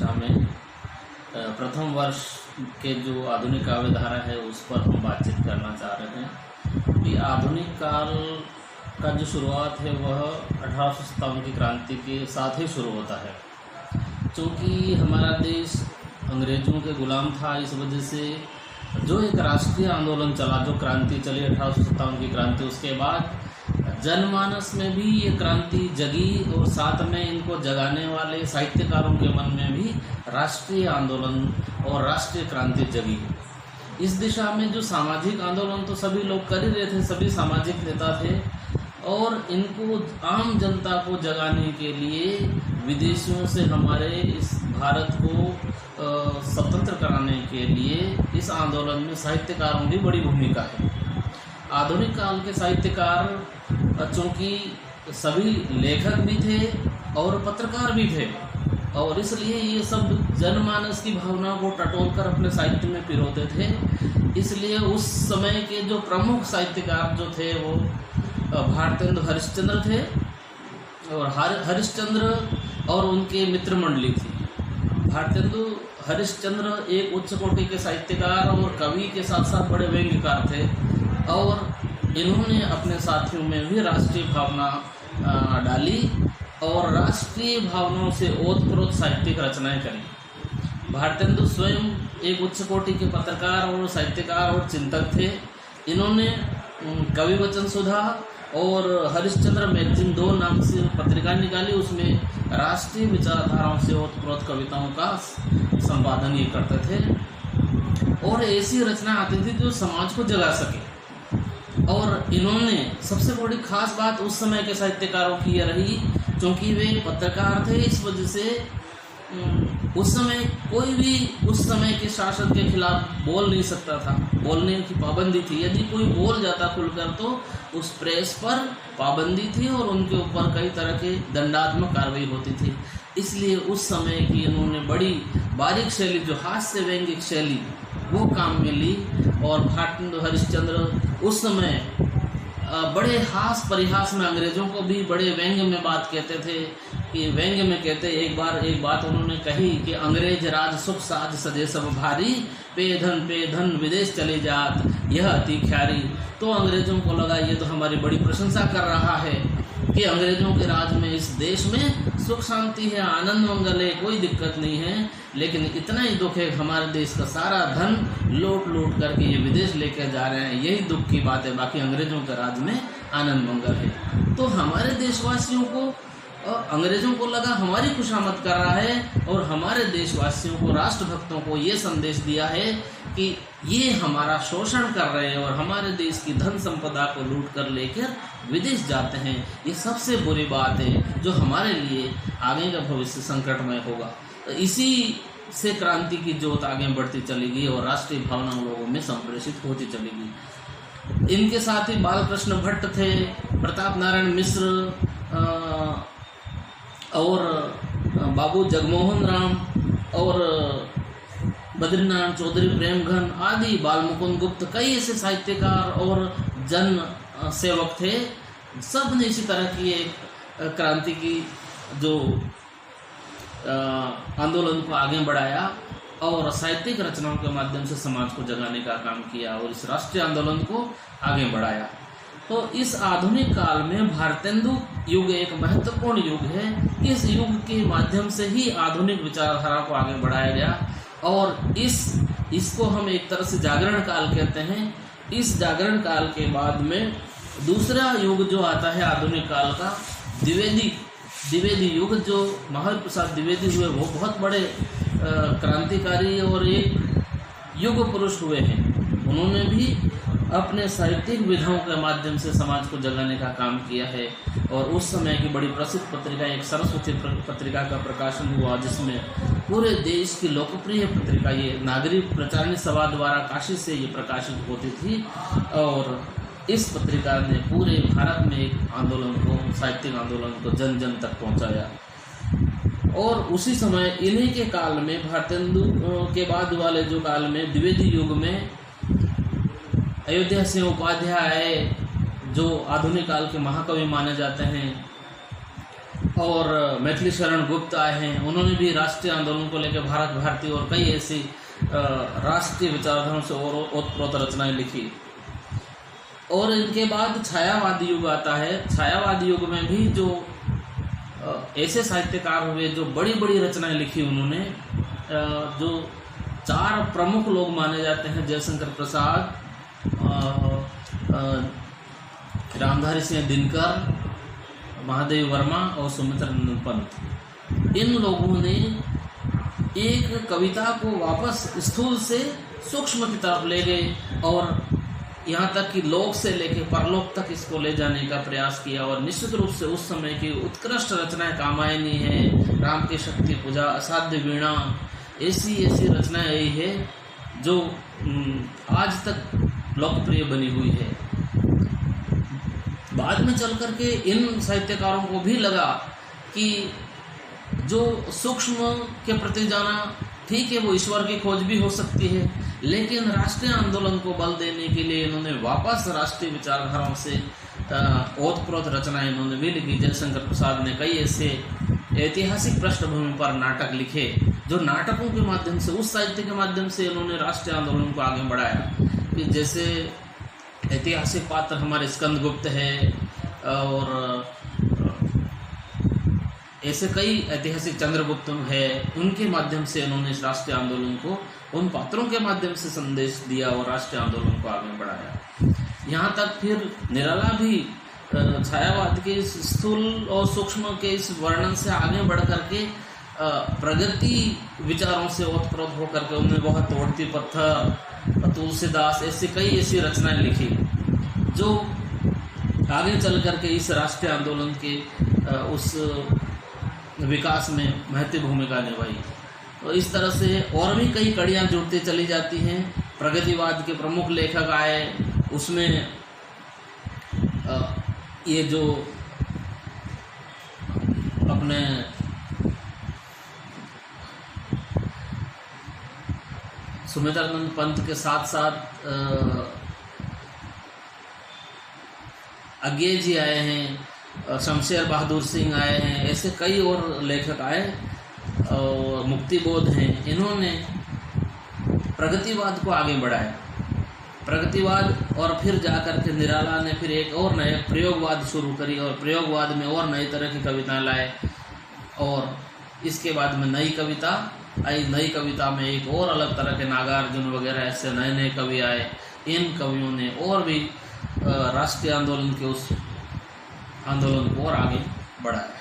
कक्षा में प्रथम वर्ष के जो आधुनिक काव्य धारा है उस पर हम बातचीत करना चाह रहे हैं कि आधुनिक काल का जो शुरुआत है वह 1857 की क्रांति के साथ ही शुरू होता है। क्योंकि हमारा देश अंग्रेज़ों के गुलाम था, इस वजह से जो एक राष्ट्रीय आंदोलन चला, जो क्रांति चली 1857 की क्रांति, उसके बाद जनमानस में भी ये क्रांति जगी और साथ में इनको जगाने वाले साहित्यकारों के मन में भी राष्ट्रीय आंदोलन और राष्ट्रीय क्रांति जगी। इस दिशा में जो सामाजिक आंदोलन तो सभी लोग कर ही रहे थे, सभी सामाजिक नेता थे, और इनको आम जनता को जगाने के लिए विदेशियों से हमारे इस भारत को स्वतंत्र कराने के लिए इस आंदोलन में साहित्यकारों की बड़ी भूमिका है। आधुनिक काल के साहित्यकार चूँकि सभी लेखक भी थे और पत्रकार भी थे, और इसलिए ये सब जनमानस की भावनाओं को टटोल कर अपने साहित्य में पिरोते थे। इसलिए उस समय के जो प्रमुख साहित्यकार जो थे वो भारतेंदु हरिश्चंद्र थे, और हरिश्चंद्र और उनके मित्र मंडली थी। भारतेंदु हरिश्चंद्र एक उच्च कोटि के साहित्यकार और कवि के साथ साथ बड़े व्यंग्यकार थे, और इन्होंने अपने साथियों में भी राष्ट्रीय भावना डाली और राष्ट्रीय भावनाओं से ओतप्रोत साहित्यिक रचनाएं करी। भारतेंदु स्वयं एक उच्च कोटि के पत्रकार और साहित्यकार और चिंतक थे। इन्होंने कवि वचन सुधा और हरिश्चंद्र मैगजीन 2 नाम से पत्रिका निकाली, उसमें राष्ट्रीय विचारधाराओं से ओतप्रोत कविताओं का संपादन ये करते थे, और ऐसी रचना आती थी जो समाज को जगा सके। और इन्होंने सबसे बड़ी खास बात उस समय के साहित्यकारों की यह रही, क्योंकि वे पत्रकार थे, इस वजह से उस समय कोई भी उस समय के शासन के खिलाफ बोल नहीं सकता था, बोलने की पाबंदी थी। यदि कोई बोल जाता खुलकर तो उस प्रेस पर पाबंदी थी और उनके ऊपर कई तरह के दंडात्मक कार्रवाई होती थी। इसलिए उस समय की इन्होंने बड़ी बारीक शैली, जो हास्य व्यंगिक शैली, वो काम में ली। और भारतेंदु हरिश्चंद्र उस समय बड़े हास परिहास में अंग्रेज़ों को भी बड़े व्यंग्य में बात कहते थे, कि व्यंग्य में कहते, एक बात उन्होंने कही कि अंग्रेज राज सुख साज सजे सब भारी, पे धन विदेश चले जात यह अति ख्यारी। तो अंग्रेज़ों को लगा ये तो हमारी बड़ी प्रशंसा कर रहा है कि अंग्रेज़ों के राज में इस देश में सुख शांति है, आनंद मंगल है, कोई दिक्कत नहीं है, लेकिन इतना ही दुख है हमारे देश का सारा धन लूट करके ये विदेश लेकर जा रहे हैं, यही दुख की बात है, बाकी अंग्रेज़ों के राज में आनंद मंगल है। तो हमारे देशवासियों को, अंग्रेज़ों को लगा हमारी खुशामद कर रहा है, और हमारे देशवासियों को, राष्ट्रभक्तों को ये संदेश दिया है कि ये हमारा शोषण कर रहे हैं और हमारे देश की धन संपदा को लूट कर लेकर विदेश जाते हैं। ये सबसे बुरी बात है जो हमारे लिए आगे का भविष्य संकटमय होगा। तो इसी से क्रांति की ज्योत आगे बढ़ती चली गई और राष्ट्रीय भावना लोगों में संप्रेषित होती चली गई। इनके साथ ही बालकृष्ण भट्ट थे, प्रताप नारायण मिश्र और बाबू जगमोहन राम और बद्रीनारायण चौधरी, प्रेमघन आदि, बालमुकुंद गुप्त, कई ऐसे साहित्यकार और जन सेवक थे। सब ने इसी तरह की एक क्रांति की जो आंदोलन को आगे बढ़ाया और साहित्यिक रचनाओं के माध्यम से समाज को जगाने का काम किया और इस राष्ट्रीय आंदोलन को आगे बढ़ाया। तो इस आधुनिक काल में भारतेंदु युग एक महत्वपूर्ण युग है। इस युग के माध्यम से ही आधुनिक विचारधारा को आगे बढ़ाया गया, और इसको हम एक तरह से जागरण काल कहते हैं। इस जागरण काल के बाद में दूसरा युग जो आता है आधुनिक काल का, द्विवेदी युग, जो महावीर प्रसाद द्विवेदी हुए, वो बहुत बड़े क्रांतिकारी और एक युग पुरुष हुए हैं। उन्होंने भी अपने साहित्यिक विधाओं के माध्यम से समाज को जगाने का काम किया है, और उस समय की बड़ी प्रसिद्ध पत्रिका एक सरस्वती पत्रिका का प्रकाशन हुआ, जिसमें पूरे देश की लोकप्रिय पत्रिका, ये नागरिक प्रचारणी सभा द्वारा काशी से ये प्रकाशित होती थी, और इस पत्रिका ने पूरे भारत में एक आंदोलन को, साहित्यिक आंदोलन को जन जन तक पहुंचाया। और उसी समय इन्हीं के काल में, भारतेंदु के बाद वाले जो काल में, द्विवेदी युग में अयोध्या सिंह उपाध्याय जो आधुनिक काल के महाकवि माने जाते हैं, और मैथिली शरण गुप्त आए हैं, उन्होंने भी राष्ट्रीय आंदोलन को लेकर भारत भारती और कई ऐसी राष्ट्रीय विचारधाराओं से और ओतप्रोत रचनाएं लिखी। और इनके बाद छायावादी युग आता है। छायावादी युग में भी जो ऐसे साहित्यकार हुए जो बड़ी बड़ी रचनाएं लिखी उन्होंने, जो 4 प्रमुख लोग माने जाते हैं, जयशंकर प्रसाद, रामधारी सिंह दिनकर, महादेव वर्मा और सुमित्रा नंदन पंत। इन लोगों ने एक कविता को वापस स्थूल से सूक्ष्म की तरफ ले गए और यहाँ तक कि लोक से लेकर परलोक तक इसको ले जाने का प्रयास किया। और निश्चित रूप से उस समय की उत्कृष्ट रचनाएं कामायनी है, राम की शक्ति पूजा, असाध्य वीणा, ऐसी रचनाएं आई है जो आज तक लोकप्रिय बनी हुई है। बाद में चल करके इन साहित्यकारों को भी लगा कि जो सूक्ष्म के प्रति जाना ठीक है, वो ईश्वर की खोज भी हो सकती है, लेकिन राष्ट्रीय आंदोलन को बल देने के लिए इन्होंने वापस राष्ट्रीय विचारधाराओं से ओतप्रोत रचनाएं इन्होंने भी लिखी। जयशंकर प्रसाद ने कई ऐसे ऐतिहासिक पृष्ठभूमि पर नाटक लिखे जो नाटकों के माध्यम से, उस साहित्य के माध्यम से इन्होंने राष्ट्रीय आंदोलन को आगे बढ़ाया। कि जैसे ऐतिहासिक पात्र हमारे स्कंदगुप्त है और ऐसे कई ऐतिहासिक चंद्रगुप्त है, उनके माध्यम से इन्होंने इस राष्ट्रीय आंदोलन को, उन पात्रों के माध्यम से संदेश दिया और राष्ट्रीय आंदोलन को आगे बढ़ाया। यहाँ तक फिर निराला भी छायावाद के इस स्थूल और सूक्ष्म के इस वर्णन से आगे बढ़ करके प्रगति विचारों से ओतप्रोत होकर के उन्होंने बहुत तोड़ती पत्थर, तुलसीदास, ऐसी कई ऐसी रचनाएं लिखी जो आगे चल करके इस राष्ट्रीय आंदोलन के उस विकास में महत्वपूर्ण भूमिका निभाई। तो इस तरह से और भी कई कड़ियाँ जुड़ती चली जाती हैं। प्रगतिवाद के प्रमुख लेखक आए, उसमें ये जो अपने सुमित्रा नंदन पंत के साथ साथ अज्ञे जी आए हैं, शमशेर बहादुर सिंह आए हैं, ऐसे कई और लेखक आए और मुक्तिबोध हैं। इन्होंने प्रगतिवाद को आगे बढ़ाया, प्रगतिवाद, और फिर जाकर के निराला ने फिर एक और नए प्रयोगवाद शुरू करी और प्रयोगवाद में और नई तरह की कविताएं लाए। और इसके बाद में नई कविता आई, नई कविता में एक और अलग तरह के नागार्जुन वगैरह ऐसे नए नए कवि आए। इन कवियों ने और भी राष्ट्रीय आंदोलन के उस आंदोलन को और आगे बढ़ाया।